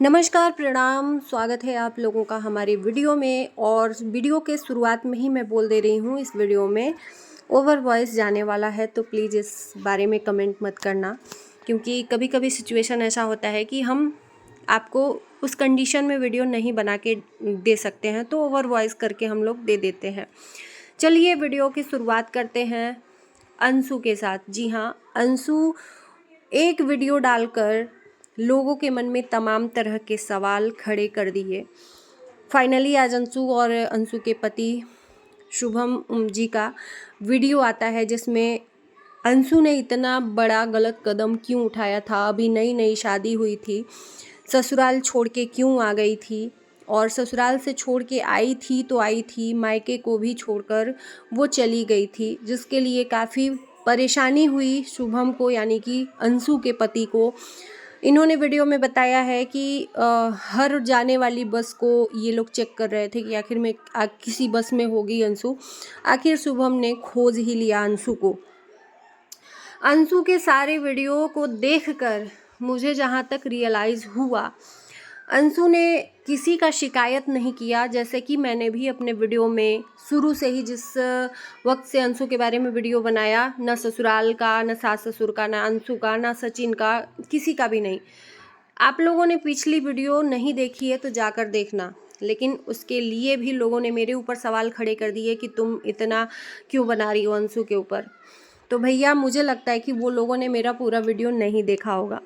नमस्कार, प्रणाम, स्वागत है आप लोगों का हमारे वीडियो में। और वीडियो के शुरुआत में ही मैं बोल दे रही हूँ, इस वीडियो में ओवर वॉइस जाने वाला है, तो प्लीज़ इस बारे में कमेंट मत करना, क्योंकि कभी कभी सिचुएशन ऐसा होता है कि हम आपको उस कंडीशन में वीडियो नहीं बना के दे सकते हैं, तो ओवर वॉइस करके हम लोग दे देते हैं। चलिए वीडियो की शुरुआत करते हैं अंशु के साथ। जी हाँ, अंशु एक वीडियो डालकर लोगों के मन में तमाम तरह के सवाल खड़े कर दिए। फाइनली आज अंशु और अंशु के पति शुभम जी का वीडियो आता है, जिसमें अंशु ने इतना बड़ा गलत कदम क्यों उठाया था। अभी नई नई शादी हुई थी, ससुराल छोड़ के क्यों आ गई थी, और ससुराल से छोड़ के आई थी तो आई थी, मायके को भी छोड़कर वो चली गई थी, जिसके लिए काफ़ी परेशानी हुई शुभम को, यानी कि अंशु के पति को। इन्होंने वीडियो में बताया है कि हर जाने वाली बस को ये लोग चेक कर रहे थे कि आखिर में किसी बस में होगी अंशु। आखिर शुभम ने खोज ही लिया अंशु को। अंशु के सारे वीडियो को देखकर मुझे जहाँ तक रियलाइज़ हुआ, अंशु ने किसी का शिकायत नहीं किया। जैसे कि मैंने भी अपने वीडियो में शुरू से ही, जिस वक्त से अंशु के बारे में वीडियो बनाया, न ससुराल का, न सास ससुर का, न अंशु का, न सचिन का, किसी का भी नहीं। आप लोगों ने पिछली वीडियो नहीं देखी है तो जाकर देखना, लेकिन उसके लिए भी लोगों ने मेरे ऊपर सवाल खड़े कर दिए कि तुम इतना क्यों बना रही हो अंशु के ऊपर। तो भैया, मुझे लगता है कि वो लोगों ने मेरा पूरा वीडियो नहीं देखा होगा।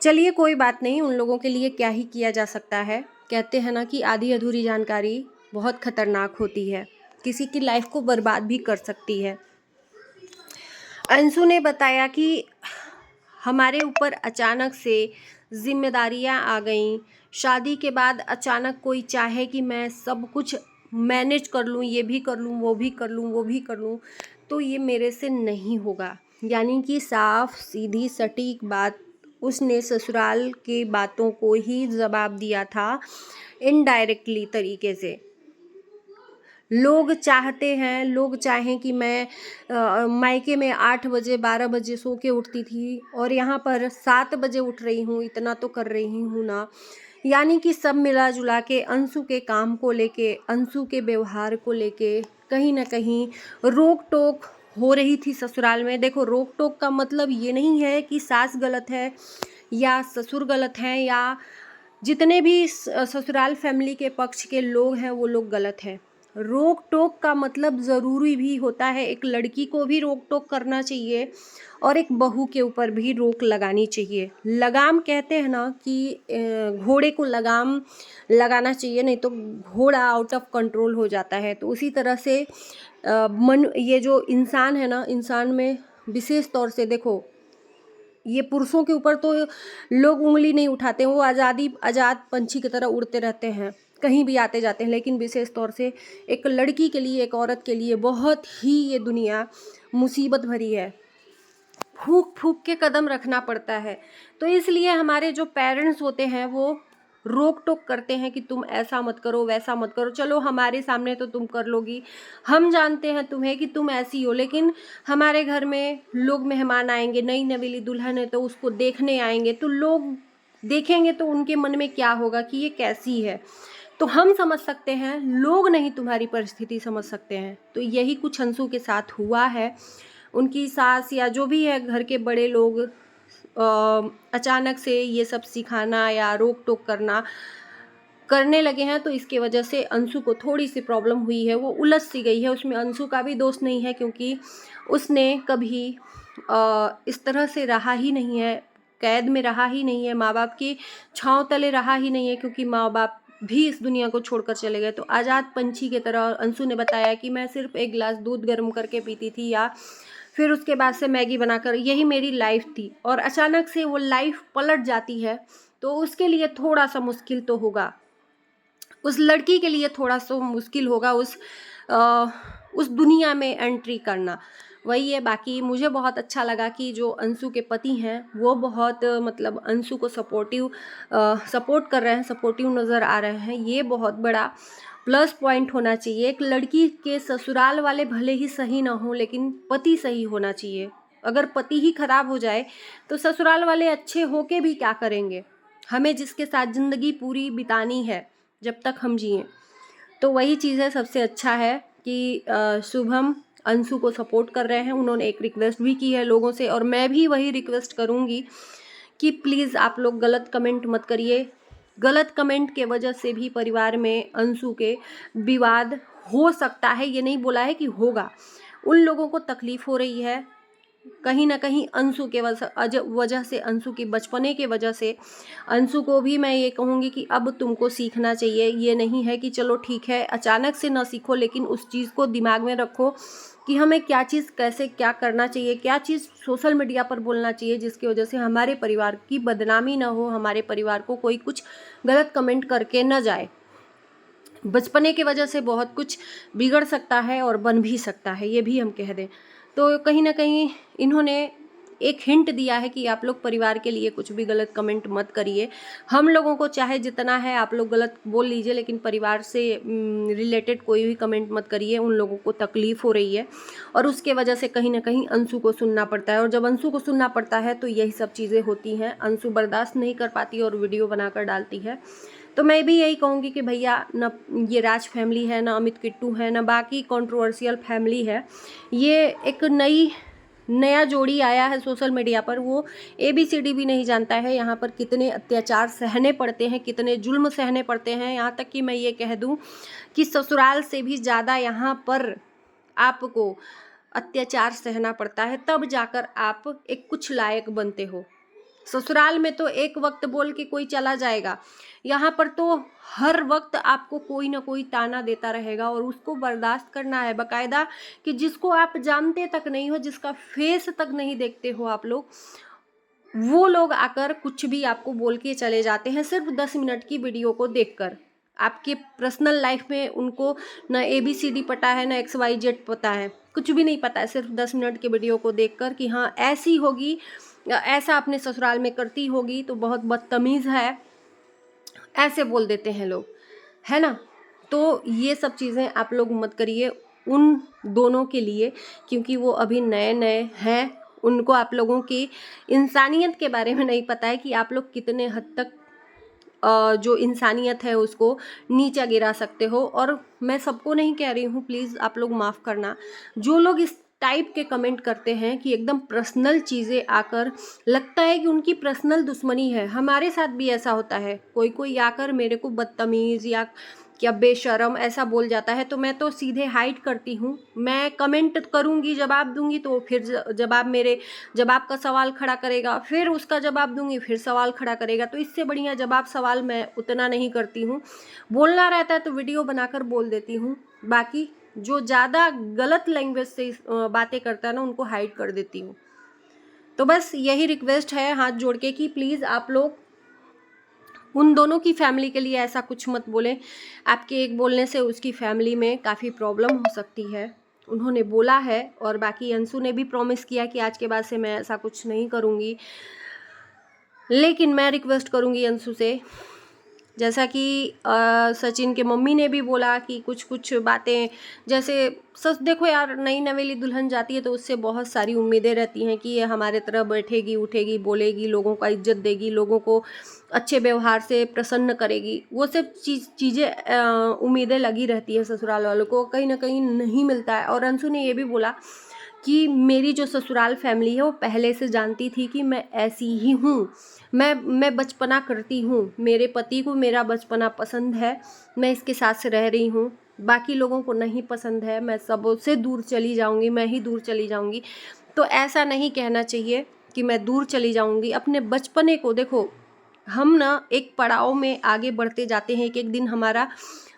चलिए कोई बात नहीं, उन लोगों के लिए क्या ही किया जा सकता है। कहते हैं ना कि आधी अधूरी जानकारी बहुत खतरनाक होती है, किसी की लाइफ को बर्बाद भी कर सकती है। अंशु ने बताया कि हमारे ऊपर अचानक से जिम्मेदारियां आ गईं। शादी के बाद अचानक कोई चाहे कि मैं सब कुछ मैनेज कर लूँ, ये भी कर लूँ, वो भी कर लूँ, वो भी कर लूँ, तो ये मेरे से नहीं होगा। यानी कि साफ सीधी सटीक बात उसने ससुराल की बातों को ही जवाब दिया था, इनडायरेक्टली तरीके से। लोग चाहते हैं, लोग चाहें कि मैं मायके में 8 बजे 12 बजे सो के उठती थी और यहाँ पर 7 बजे उठ रही हूँ, इतना तो कर रही हूँ ना। यानी कि सब मिला जुला के अंशु के काम को लेके, अंशु के व्यवहार को लेके कहीं ना कहीं रोक टोक हो रही थी ससुराल में। देखो, रोक टोक का मतलब ये नहीं है कि सास गलत है या ससुर गलत हैं या जितने भी ससुराल फैमिली के पक्ष के लोग हैं वो लोग गलत हैं। रोक टोक का मतलब ज़रूरी भी होता है, एक लड़की को भी रोक टोक करना चाहिए और एक बहू के ऊपर भी रोक लगानी चाहिए। लगाम कहते हैं ना कि घोड़े को लगाम लगाना चाहिए, नहीं तो घोड़ा आउट ऑफ कंट्रोल हो जाता है। तो उसी तरह से ये जो इंसान है ना, इंसान में विशेष तौर से देखो, ये पुरुषों के ऊपर तो लोग उंगली नहीं उठाते हैं, वो आज़ाद पंछी की तरह उड़ते रहते हैं, कहीं भी आते जाते हैं। लेकिन विशेष तौर से एक लड़की के लिए, एक औरत के लिए बहुत ही ये दुनिया मुसीबत भरी है। फूंक फूंक के कदम रखना पड़ता है। तो इसलिए हमारे जो पेरेंट्स होते हैं वो रोक टोक करते हैं कि तुम ऐसा मत करो, वैसा मत करो। चलो, हमारे सामने तो तुम कर लोगी, हम जानते हैं तुम्हें कि तुम ऐसी हो, लेकिन हमारे घर में लोग मेहमान आएंगे, नई नवेली दुल्हन है तो उसको देखने आएंगे, तो लोग देखेंगे तो उनके मन में क्या होगा कि ये कैसी है। तो हम समझ सकते हैं, लोग नहीं तुम्हारी परिस्थिति समझ सकते हैं। तो यही कुछ अंशु के साथ हुआ है। उनकी सास या जो भी है घर के बड़े लोग अचानक से ये सब सिखाना या रोक टोक करने लगे हैं, तो इसके वजह से अंशु को थोड़ी सी प्रॉब्लम हुई है, वो उलझ सी गई है। उसमें अंशु का भी दोष नहीं है, क्योंकि उसने कभी इस तरह से रहा ही नहीं है, कैद में रहा ही नहीं है, माँ बाप की छांव तले रहा ही नहीं है, क्योंकि माँ बाप भी इस दुनिया को छोड़कर चले गए। तो आज़ाद पंछी की तरह अंशु ने बताया कि मैं सिर्फ एक गिलास दूध गर्म करके पीती थी, या फिर उसके बाद से मैगी बनाकर, यही मेरी लाइफ थी। और अचानक से वो लाइफ पलट जाती है तो उसके लिए थोड़ा सा मुश्किल तो होगा, उस लड़की के लिए थोड़ा सा मुश्किल होगा उस दुनिया में एंट्री करना। वही है। बाकी मुझे बहुत अच्छा लगा कि जो अंशु के पति हैं वो बहुत मतलब अंशु को सपोर्ट कर रहे हैं, सपोर्टिव नज़र आ रहे हैं। ये बहुत बड़ा प्लस पॉइंट होना चाहिए। एक लड़की के ससुराल वाले भले ही सही ना हो, लेकिन पति सही होना चाहिए। अगर पति ही खराब हो जाए तो ससुराल वाले अच्छे होके भी क्या करेंगे। हमें जिसके साथ ज़िंदगी पूरी बितानी है जब तक हम जिएं, तो वही चीज़ है। सबसे अच्छा है कि शुभम अंशु को सपोर्ट कर रहे हैं। उन्होंने एक रिक्वेस्ट भी की है लोगों से, और मैं भी वही रिक्वेस्ट करूँगी कि प्लीज़ आप लोग गलत कमेंट मत करिए। गलत कमेंट के वजह से भी परिवार में अंशु के विवाद हो सकता है, ये नहीं बोला है कि होगा। उन लोगों को तकलीफ़ हो रही है कहीं ना कहीं अंशु के वजह से, अंशु की बचपने के वजह से। अंशु को भी मैं ये कहूँगी कि अब तुमको सीखना चाहिए। ये नहीं है कि चलो ठीक है अचानक से ना सीखो, लेकिन उस चीज़ को दिमाग में रखो कि हमें क्या चीज़ कैसे क्या करना चाहिए, क्या चीज़ सोशल मीडिया पर बोलना चाहिए जिसकी वजह से हमारे परिवार की बदनामी ना हो, हमारे परिवार को कोई कुछ गलत कमेंट करके न जाए। बचपने की वजह से बहुत कुछ बिगड़ सकता है और बन भी सकता है, ये भी हम कह दें। तो कहीं ना कहीं इन्होंने एक हिंट दिया है कि आप लोग परिवार के लिए कुछ भी गलत कमेंट मत करिए। हम लोगों को चाहे जितना है आप लोग गलत बोल लीजिए, लेकिन परिवार से रिलेटेड कोई भी कमेंट मत करिए। उन लोगों को तकलीफ़ हो रही है और उसके वजह से कहीं ना कहीं अंशु को सुनना पड़ता है, और जब अंशु को सुनना पड़ता है तो यही सब चीज़ें होती हैं। अंशु बर्दाश्त नहीं कर पाती और वीडियो बनाकर डालती है। तो मैं भी यही कहूँगी कि भैया न ये राज फैमिली है, ना अमित किट्टू है, ना बाकी कंट्रोवर्शियल फैमिली है। ये एक नया जोड़ी आया है सोशल मीडिया पर, वो ABCD भी नहीं जानता है यहाँ पर कितने अत्याचार सहने पड़ते हैं, कितने जुल्म सहने पड़ते हैं। यहाँ तक कि मैं ये कह दूँ कि ससुराल से भी ज़्यादा यहाँ पर आपको अत्याचार सहना पड़ता है, तब जाकर आप एक कुछ लायक बनते हो। ससुराल में तो एक वक्त बोल के कोई चला जाएगा, यहाँ पर तो हर वक्त आपको कोई ना कोई ताना देता रहेगा और उसको बर्दाश्त करना है बाकायदा, कि जिसको आप जानते तक नहीं हो, जिसका फेस तक नहीं देखते हो आप लोग, वो लोग आकर कुछ भी आपको बोल के चले जाते हैं सिर्फ 10 मिनट की वीडियो को देखकर। आपके पर्सनल लाइफ में उनको ना ABCD पता है, ना XYZ पता है, कुछ भी नहीं पता है। सिर्फ 10 मिनट के वीडियो को देखकर कि हाँ ऐसी होगी, ऐसा अपने ससुराल में करती होगी तो बहुत बदतमीज़ है, ऐसे बोल देते हैं लोग, है ना। तो ये सब चीज़ें आप लोग मत करिए उन दोनों के लिए, क्योंकि वो अभी नए नए हैं। उनको आप लोगों की इंसानियत के बारे में नहीं पता है कि आप लोग कितने हद तक जो इंसानियत है उसको नीचा गिरा सकते हो। और मैं सबको नहीं कह रही हूँ, प्लीज़ आप लोग माफ़ करना, जो लोग इस टाइप के कमेंट करते हैं कि एकदम पर्सनल चीज़ें आकर लगता है कि उनकी पर्सनल दुश्मनी है। हमारे साथ भी ऐसा होता है, कोई कोई आकर मेरे को बदतमीज़ या क्या बेशरम ऐसा बोल जाता है, तो मैं तो सीधे हाइड करती हूँ। मैं कमेंट करूँगी, जवाब दूंगी, तो फिर जवाब का सवाल खड़ा करेगा, फिर उसका जवाब दूंगी, फिर सवाल खड़ा करेगा। तो इससे बढ़िया जवाब सवाल मैं उतना नहीं करती हूँ। बोलना रहता है तो वीडियो बनाकर बोल देती हूँ, बाकी जो ज़्यादा गलत लैंग्वेज से बातें करता है ना, उनको हाइड कर देती हूँ। तो बस यही रिक्वेस्ट है हाथ जोड़ के कि प्लीज़ आप लोग उन दोनों की फैमिली के लिए ऐसा कुछ मत बोलें। आपके एक बोलने से उसकी फैमिली में काफ़ी प्रॉब्लम हो सकती है। उन्होंने बोला है, और बाकी अंशु ने भी प्रॉमिस किया कि आज के बाद से मैं ऐसा कुछ नहीं करूँगी। लेकिन मैं रिक्वेस्ट करूँगी अंशु से, जैसा कि सचिन के मम्मी ने भी बोला कि कुछ कुछ बातें, जैसे सच देखो यार, नई नवेली दुल्हन जाती है तो उससे बहुत सारी उम्मीदें रहती हैं कि ये हमारे तरह बैठेगी, उठेगी, बोलेगी, लोगों का इज्जत देगी, लोगों को अच्छे व्यवहार से प्रसन्न करेगी। वो सब चीज़ें उम्मीदें लगी रहती है ससुराल वालों को, कहीं ना कहीं नहीं मिलता है। और अंशु ने ये भी बोला कि मेरी जो ससुराल फैमिली है वो पहले से जानती थी कि मैं ऐसी ही हूँ, मैं बचपना करती हूँ, मेरे पति को मेरा बचपना पसंद है, मैं इसके साथ से रह रही हूँ, बाकी लोगों को नहीं पसंद है, मैं सबसे दूर चली जाऊँगी, मैं ही दूर चली जाऊँगी। तो ऐसा नहीं कहना चाहिए कि मैं दूर चली जाऊँगी। अपने बचपने को देखो, हम ना एक पड़ाव में आगे बढ़ते जाते हैं, एक दिन हमारा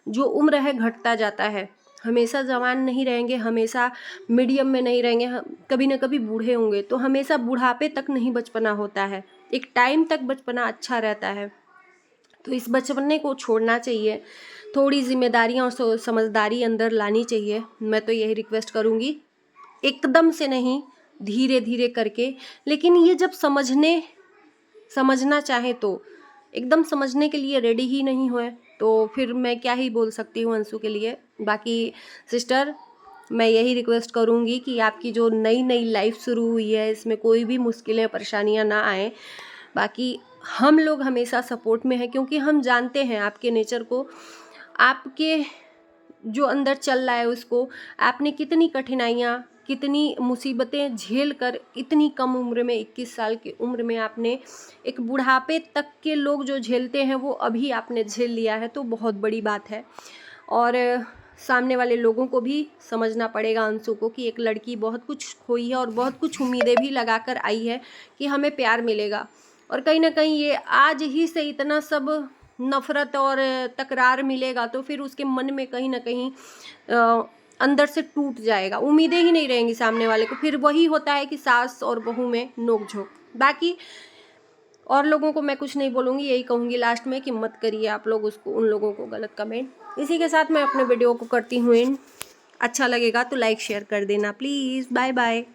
जो उम्र है घटता जाता है। हमेशा जवान नहीं रहेंगे, हमेशा मीडियम में नहीं रहेंगे, कभी ना कभी बूढ़े होंगे। तो हमेशा बुढ़ापे तक नहीं बचपना होता है, एक टाइम तक बचपना अच्छा रहता है। तो इस बचपने को छोड़ना चाहिए, थोड़ी जिम्मेदारियां और समझदारी अंदर लानी चाहिए। मैं तो यही रिक्वेस्ट करूँगी, एकदम से नहीं, धीरे धीरे करके। लेकिन ये जब समझना चाहे तो एकदम समझने के लिए रेडी ही नहीं हुए, तो फिर मैं क्या ही बोल सकती हूँ अंशु के लिए। बाकी सिस्टर, मैं यही रिक्वेस्ट करूँगी कि आपकी जो नई नई लाइफ शुरू हुई है इसमें कोई भी मुश्किलें परेशानियाँ ना आएँ। बाकी हम लोग हमेशा सपोर्ट में हैं, क्योंकि हम जानते हैं आपके नेचर को, आपके जो अंदर चल रहा है उसको। आपने कितनी कठिनाइयाँ, कितनी मुसीबतें झेल कर इतनी कम उम्र में, 21 साल की उम्र में आपने, एक बुढ़ापे तक के लोग जो झेलते हैं वो अभी आपने झेल लिया है, तो बहुत बड़ी बात है। और सामने वाले लोगों को भी समझना पड़ेगा, अंशु को, कि एक लड़की बहुत कुछ खोई है और बहुत कुछ उम्मीदें भी लगा कर आई है कि हमें प्यार मिलेगा, और कहीं ना कहीं ये आज ही से इतना सब नफ़रत और तकरार मिलेगा तो फिर उसके मन में कहीं ना कहीं अंदर से टूट जाएगा, उम्मीदें ही नहीं रहेंगी सामने वाले को। फिर वही होता है कि सास और बहू में नोक झोंक। बाकी और लोगों को मैं कुछ नहीं बोलूँगी, यही कहूँगी लास्ट में कि मत करिए आप लोग उसको, उन लोगों को गलत कमेंट। इसी के साथ मैं अपने वीडियो को करती हूँ एंड। अच्छा लगेगा तो लाइक शेयर कर देना प्लीज़। Bye bye.